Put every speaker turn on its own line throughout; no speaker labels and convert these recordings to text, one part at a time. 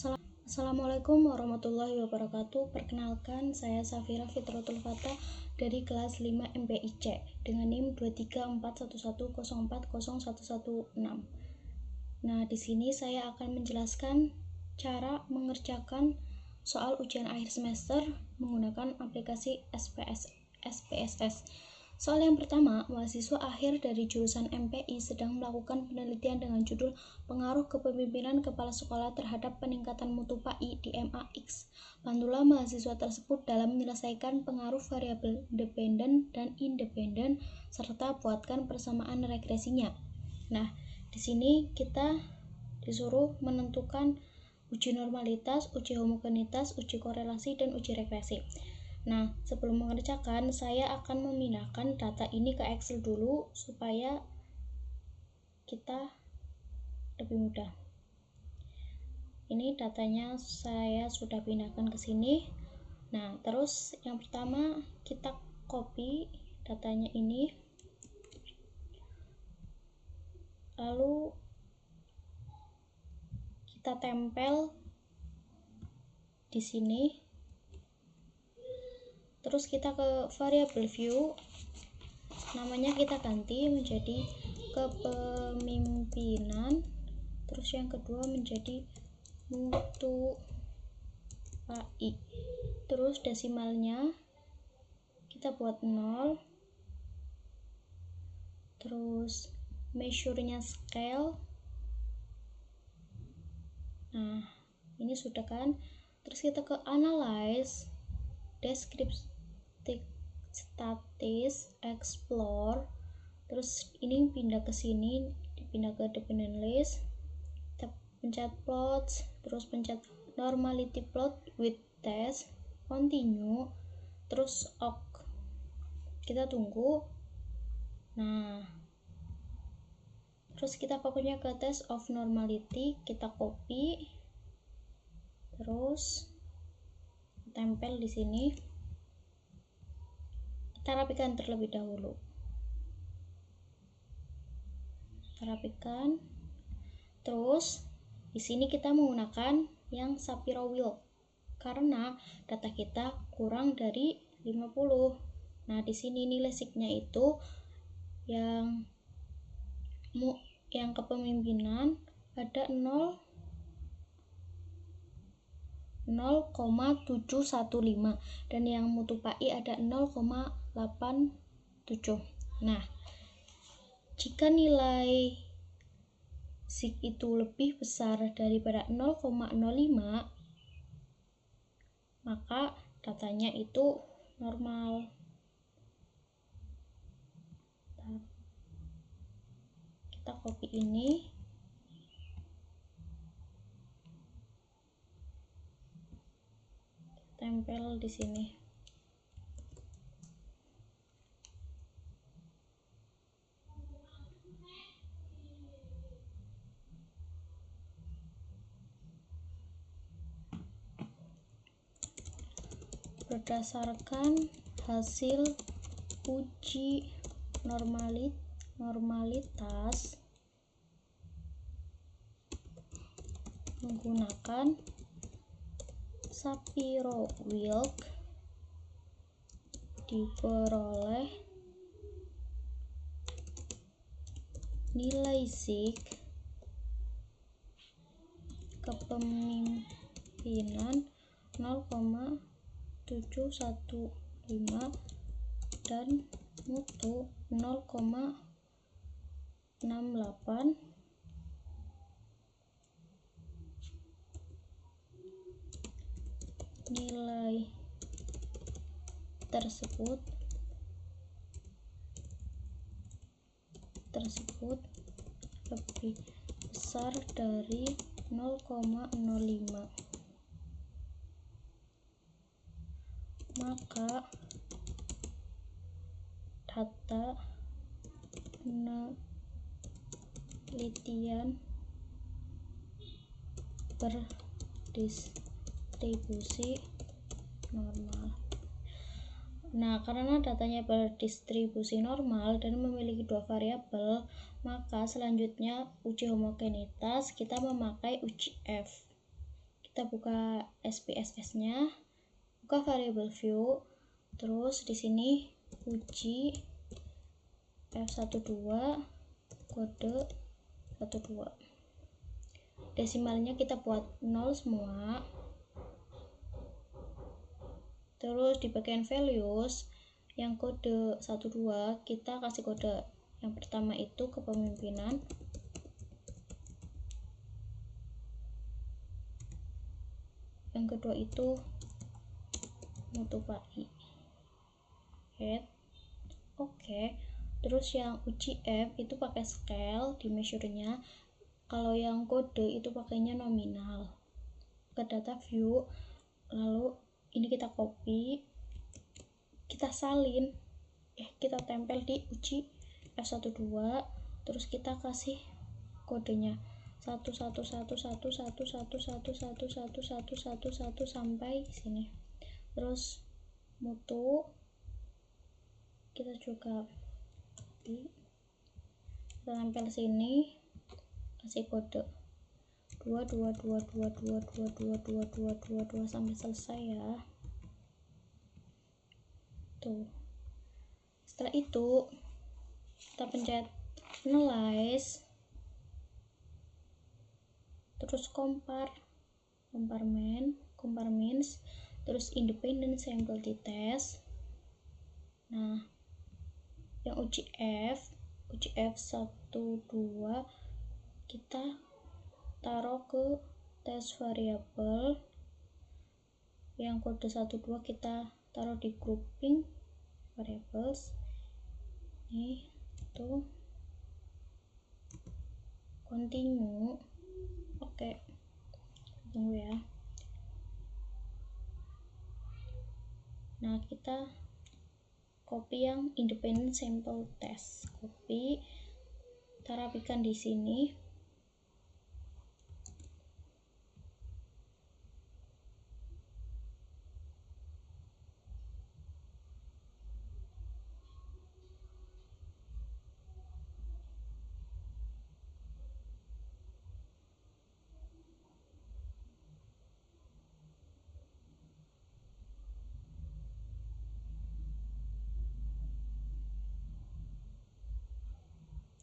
Assalamualaikum warahmatullahi wabarakatuh. Perkenalkan, saya Safira Fitratul Fatah dari kelas 5 MPIC dengan NIM 23411040116. Nah, di sini saya akan menjelaskan cara mengerjakan soal ujian akhir semester menggunakan aplikasi SPSS. Soal yang pertama, mahasiswa akhir dari jurusan MPI sedang melakukan penelitian dengan judul Pengaruh Kepemimpinan Kepala Sekolah terhadap Peningkatan Mutu PAI di MAX. Bantulah mahasiswa tersebut dalam menyelesaikan pengaruh variabel dependen dan independen serta buatkan persamaan regresinya. Nah, di sini kita disuruh menentukan uji normalitas, uji homogenitas, uji korelasi, dan uji regresi. Nah, sebelum mengerjakan, saya akan memindahkan data ini ke Excel dulu supaya kita lebih mudah. Ini datanya saya sudah pindahkan ke sini. Nah, terus yang pertama kita copy datanya ini, lalu kita tempel di sini. Terus kita ke variable view, namanya kita ganti menjadi kepemimpinan, terus yang kedua menjadi mutu PAI, terus desimalnya kita buat 0, terus measure-nya scale. Nah, ini sudah kan. Terus kita ke analyze, descriptive statis, explore, terus ini pindah ke sini, pindah ke dependent list, kita pencet plots, terus pencet normality plot with test, continue, terus ok, kita tunggu. Nah, terus kita fokusnya ke test of normality, kita copy, terus tempel di sini. Kita rapikan terlebih dahulu. Kita rapikan. Terus di sini kita menggunakan yang Shapiro Wilk karena data kita kurang dari 50. Nah, di sini nilai signya itu yang kepemimpinan ada 0,715 dan yang mutu PAI ada 0,87. Nah, jika nilai sig itu lebih besar daripada 0,05, maka datanya itu normal. Kita copy ini, tempel di sini. Berdasarkan hasil uji normalitas menggunakan Shapiro Wilk diperoleh nilai sig kepemimpinan 0,715 dan mutu 0,68. Nilai tersebut lebih besar dari 0,05, maka data penelitian berdistribusi normal. Nah, karena datanya berdistribusi normal dan memiliki dua variabel, maka selanjutnya uji homogenitas kita memakai uji F. Kita buka SPSS-nya, buka variable view, terus di sini uji F12 kode 12. Desimalnya kita buat 0 semua. Terus di bagian values yang kode 12 kita kasih kode yang pertama itu kepemimpinan, yang kedua itu mutu PAI head. Oke. Terus yang uji F itu pakai scale di measure-nya. Kalau yang kode itu pakainya nominal. Ke data view, lalu ini kita copy, kita salin, kita tempel di uji F12, terus kita kasih kodenya 1111111111111 sampai sini. Terus mutu kita juga copy, kita tempel sini, kasih kode 222222222222 sampai selesai ya. Tuh. Setelah itu kita pencet analyze, terus compare means, terus independent sample di test. Nah, yang uji F12 kita taruh ke test variable, yang kode 12 kita taruh di grouping variables. Nih tuh continue. Oke, tunggu ya. Nah, kita copy yang independent sample test, copy, kita rapikan di sini.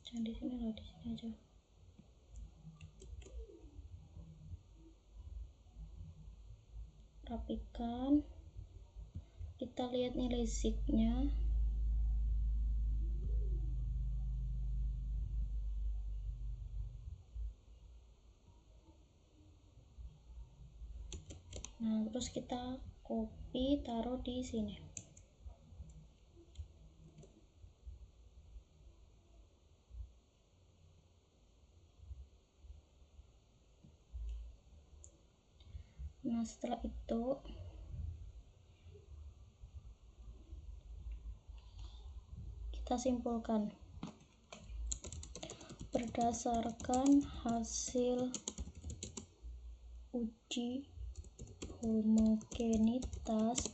Jangan di sini loh, di sini aja. Rapikan, kita lihat nilai zignya. Nah, terus kita copy, taruh di sini. Nah, setelah itu kita simpulkan berdasarkan hasil uji homogenitas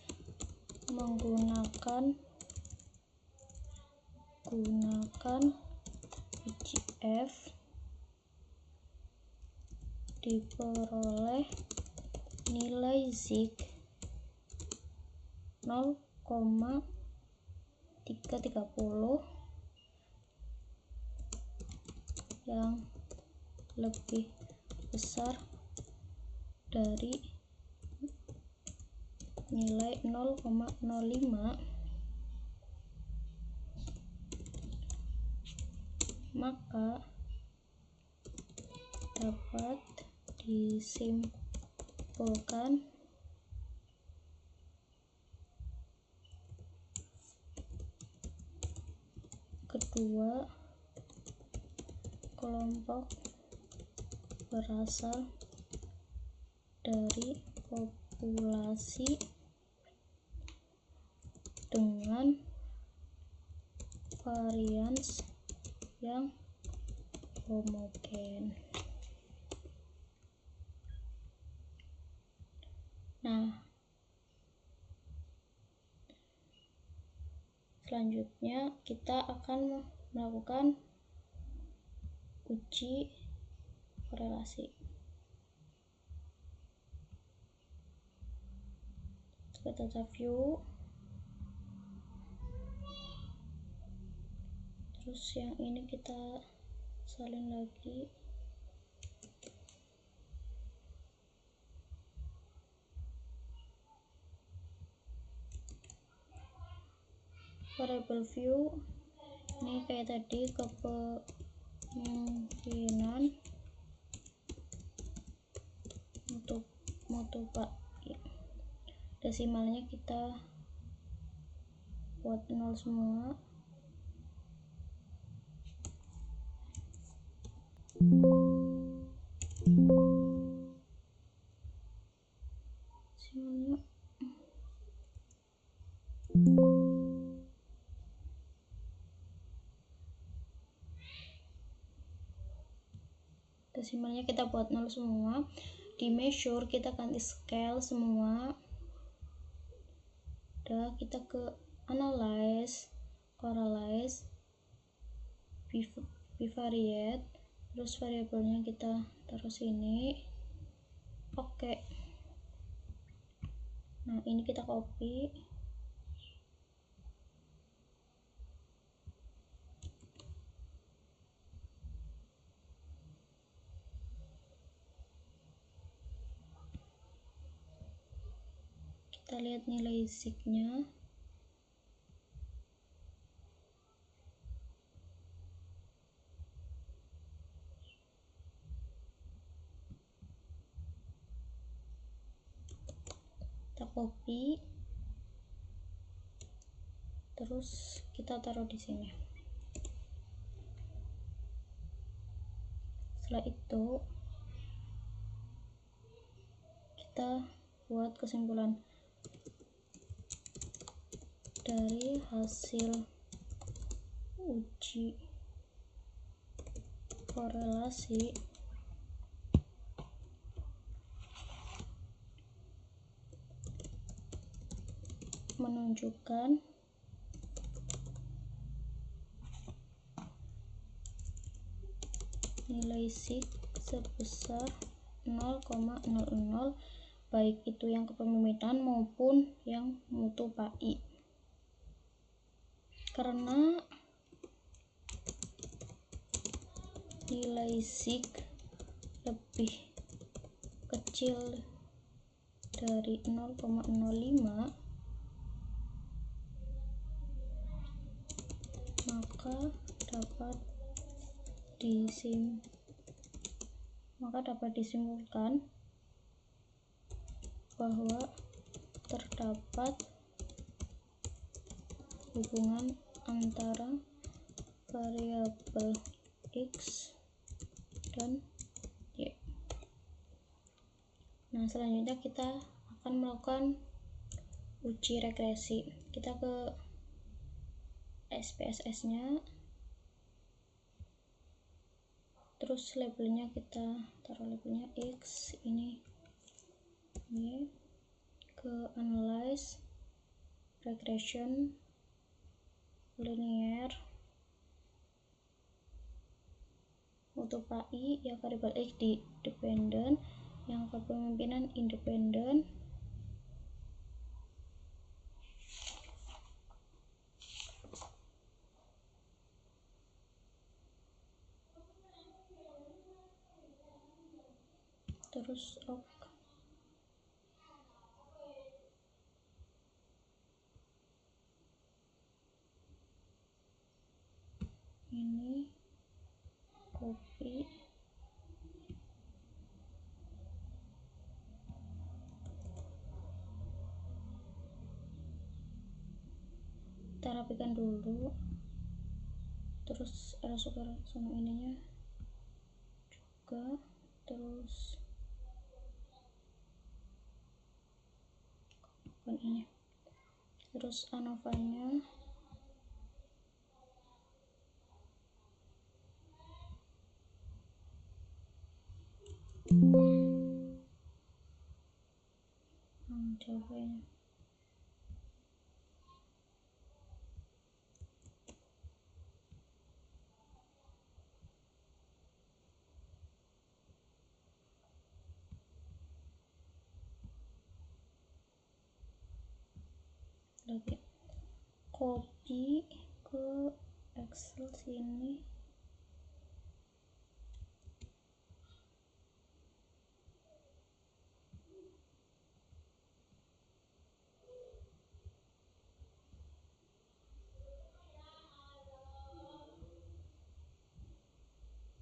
menggunakan uji F diperoleh nilai zig 0,330 yang lebih besar dari nilai 0,05, maka dapat disimpulkan kedua kelompok berasal dari populasi dengan varians yang homogen. Nah, selanjutnya kita akan melakukan uji korelasi. metadata view, terus yang ini kita salin lagi. Variable view ini kayak tadi, kepemimpinan mutu Pak. Desimalnya kita buat 0 semua. Desimalnya kita buat 0 semua. Di measure kita ganti scale semua. Udah, kita ke analyze, correlize, bivariate, terus variabelnya kita taruh sini. Oke. Nah, ini kita copy. Kita lihat nilai zignya. Kita copy, terus kita taruh di sini. Setelah itu kita buat kesimpulan dari hasil uji korelasi menunjukkan nilai zig sebesar 0,00, baik itu yang kepemimpinan maupun yang mutu PAI. Karena nilai zig lebih kecil dari 0,05, maka dapat disimpulkan bahwa terdapat hubungan antara variabel X dan Y. Nah, selanjutnya kita akan melakukan uji regresi. Kita ke SPSS nya, terus labelnya kita taruh labelnya X, ini Y, ke analyze, regression, linear, mutu PAI, ya variabel X di dependent, yang kepemimpinan independent. Terus ini copy, kita rapikan dulu, terus rasukan sama ininya juga, terus ini, terus ANOVA-nya Java-nya. lagi copy ke Excel sini.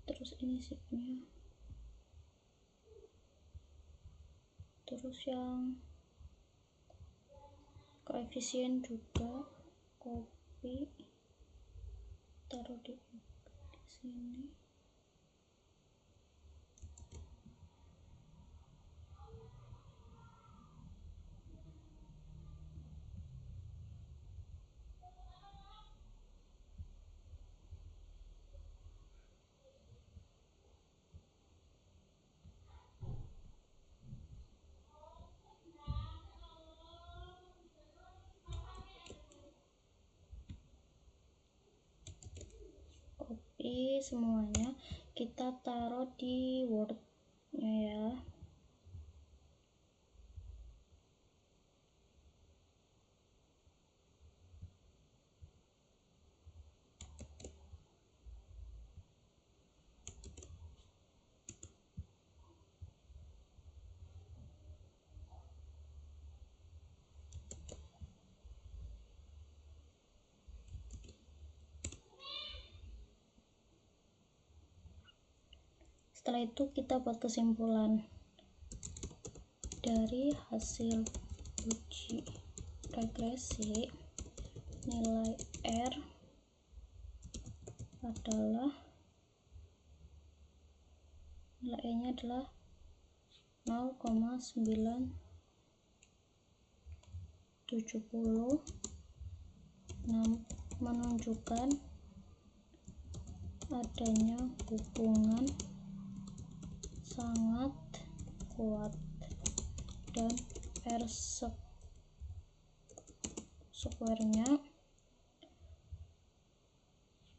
Terus ini sheetnya, terus yang koefisien juga copy taruh di sini. Copy semuanya, kita taruh di Word-nya ya. Setelah itu kita buat kesimpulan. Dari hasil uji regresi, nilai R adalah nilainya adalah 0,970, menunjukkan adanya hubungan sangat kuat dan R square-nya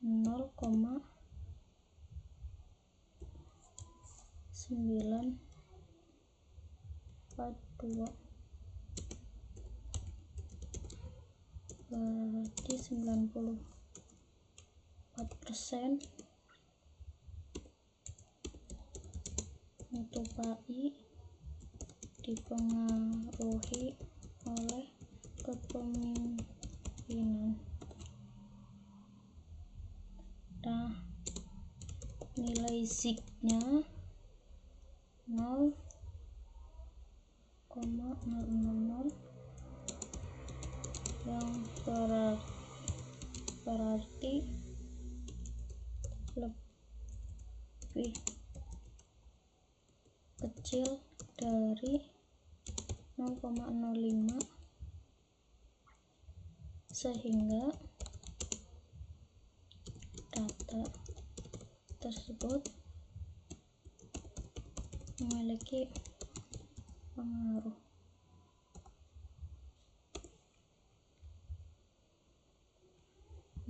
0,942, berarti 94% mutu PAI dipengaruhi oleh kepemimpinan. Nah, nilai Z-nya 0,000, yang berarti lebih kecil dari 0,05, sehingga data tersebut memiliki pengaruh.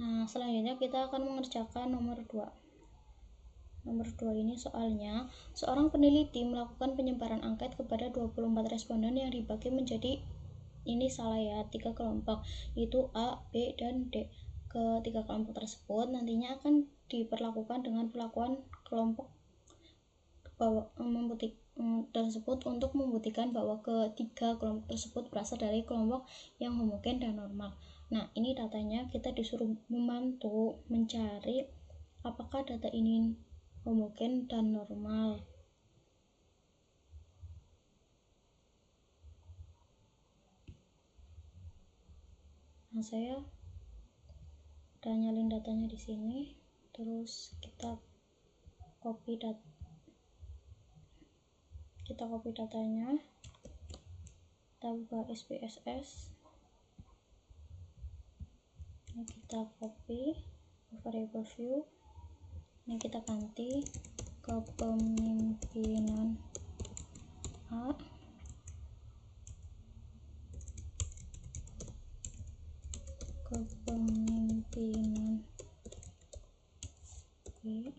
Nah, selanjutnya kita akan mengerjakan nomor 2. Nomor 2 ini soalnya, seorang peneliti melakukan penyebaran angket kepada 24 responden yang dibagi menjadi, ini salah ya, 3 kelompok, yaitu A, B, dan D. Ketiga kelompok tersebut nantinya akan diperlakukan dengan perlakuan kelompok tersebut untuk membuktikan bahwa ketiga kelompok tersebut berasal dari kelompok yang homogen dan normal. Nah, ini datanya kita disuruh membantu mencari apakah data ini homogen dan normal. Nah, saya udah nyalin datanya di sini, terus kita copy datanya, kita buka SPSS, ini kita copy variable view, ini kita ganti kepemimpinan A, kepemimpinan B,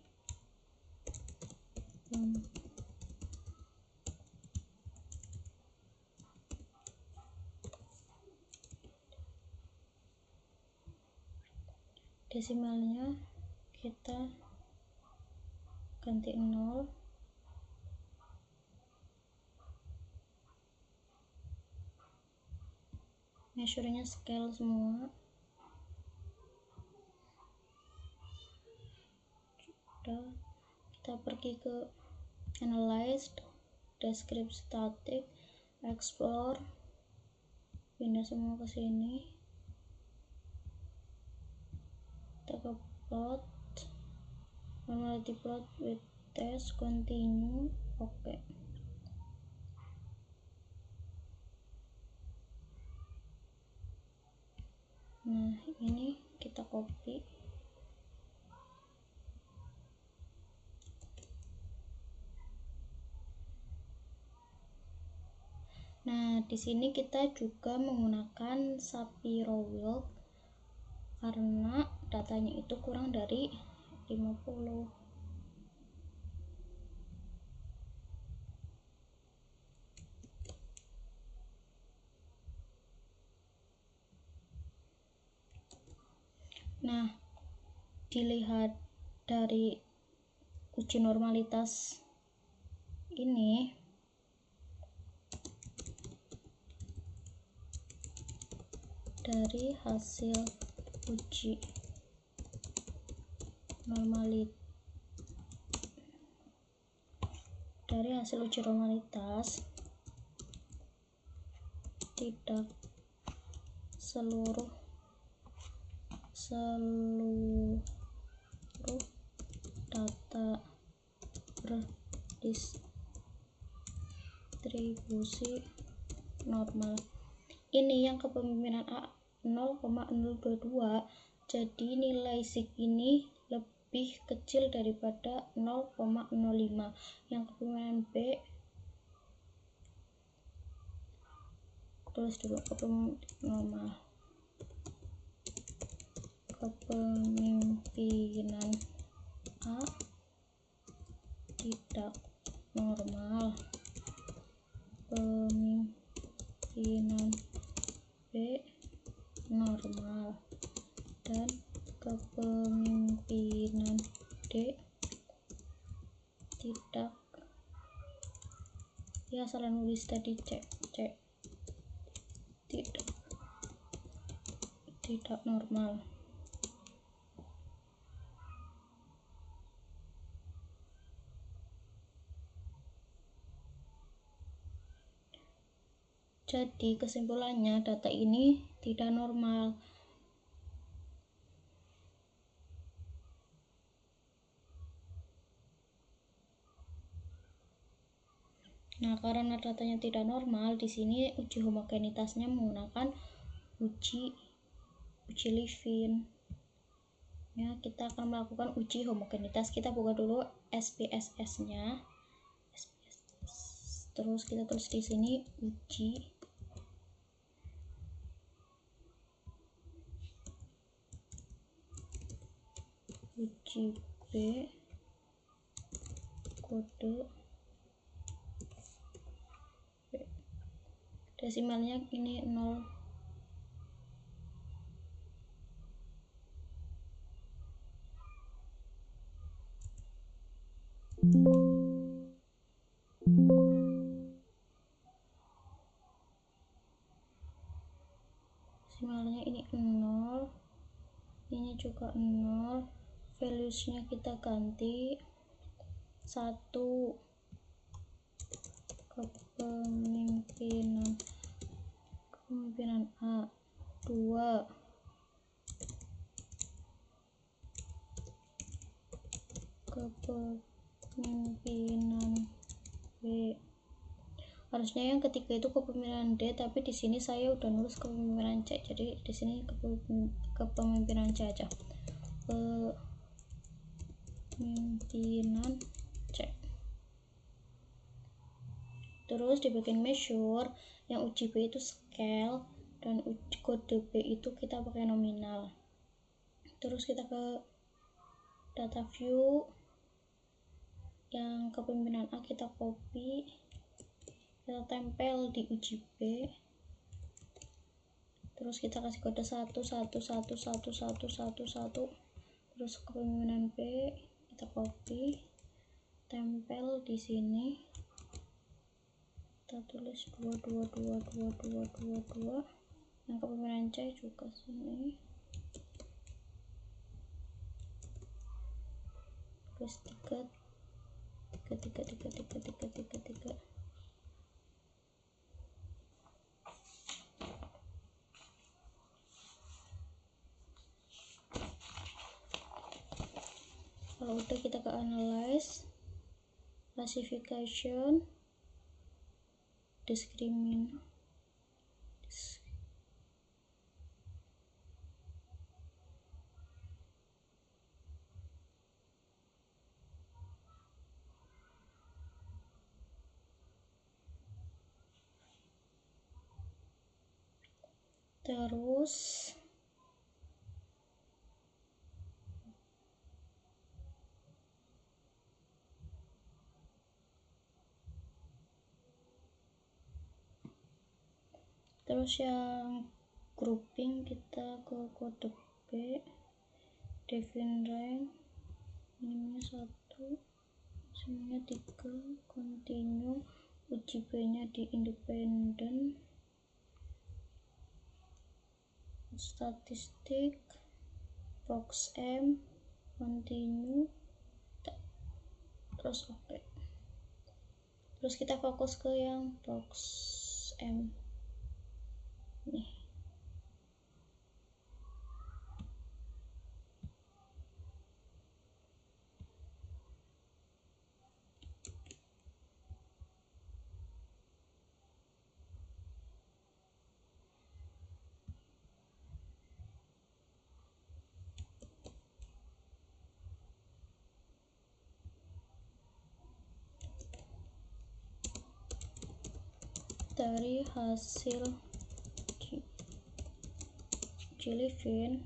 desimalnya kita ganti 0, measure-nya scale semua. Sudah, kita pergi ke analyze, describe static, explore, pindah semua ke sini, kita ke plot, normality plot with test, continue, oke. Nah, ini kita copy. Nah, di sini kita juga menggunakan Shapiro Wilk karena datanya itu kurang dari 50. Nah, dilihat dari uji normalitas ini, dari hasil uji normalitas tidak seluruh data berdistribusi normal. Ini yang kepemimpinan A 0,022, jadi nilai sig ini lebih kecil daripada 0,05. Yang kepemimpinan B, tulis dulu normal. Kepemimpinan A tidak normal, kepemimpinan B normal, dan kepemimpinan D tidak, ya salah nulis tadi, cek tidak normal. Jadi kesimpulannya data ini tidak normal. Nah, karena datanya tidak normal, di sini uji homogenitasnya menggunakan uji Levin. Ya, kita akan melakukan uji homogenitas. Kita buka dulu SPSS-nya. Terus kita tulis di sini uji B kode B. Desimalnya ini 0. Desimalnya ini 0, ini juga 0, values-nya kita ganti 1, kepemimpinan A 2, kepemimpinan B. Harusnya yang ketiga itu kepemimpinan D, tapi di sini saya udah nulis kepemimpinan C, jadi di sini kepemimpinan C aja. Kepemimpinan C. Terus di bagian measure, yang uji B itu scale dan uji kode B itu kita pakai nominal. Terus kita ke data view, yang kepemimpinan A kita copy, kita tempel di uji B, terus kita kasih kode 111111111, terus kepemimpinan B kita copy, tempel di sini, kita tulis 2222222, yang kepemimpinan C juga sini, terus 3. Kalau udah kita ke analyze, classification, terus yang grouping kita ke kode B, define rank, minimnya 1, semuanya 3, continue, uji B nya di independent, statistik, box M, continue, terus oke. Terus kita fokus ke yang box M nih. Dari hasil Jellyfin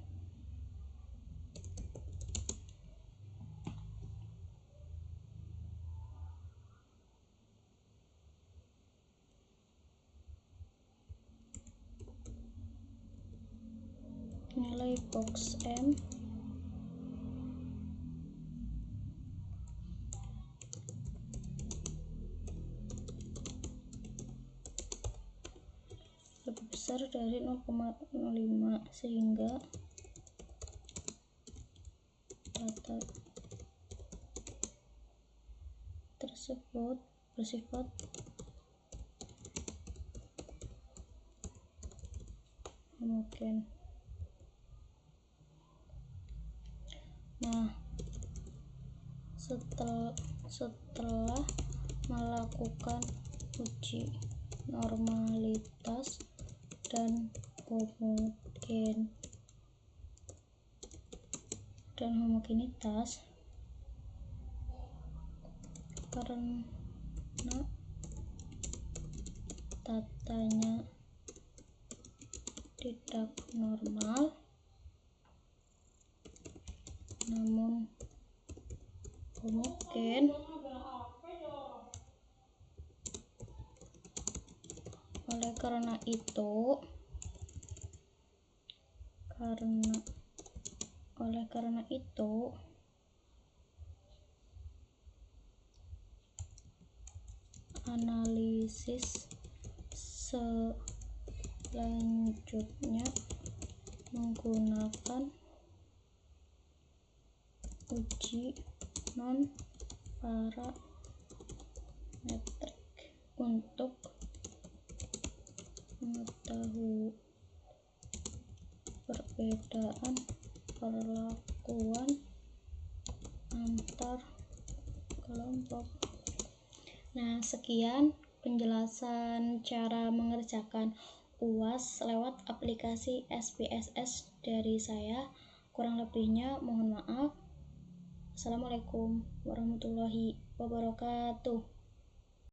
nilai box M lebih besar dari 0,05 sehingga data tersebut bersifat homogen. Nah, setelah melakukan uji normalitas dan homogenitas, karena datanya tidak normal namun homogen, oleh karena itu analisis selanjutnya menggunakan uji non-parametrik untuk mengetahui perbedaan perlakuan antar kelompok. Nah, sekian penjelasan cara mengerjakan UAS lewat aplikasi SPSS dari saya. Kurang lebihnya mohon maaf. Assalamualaikum warahmatullahi wabarakatuh.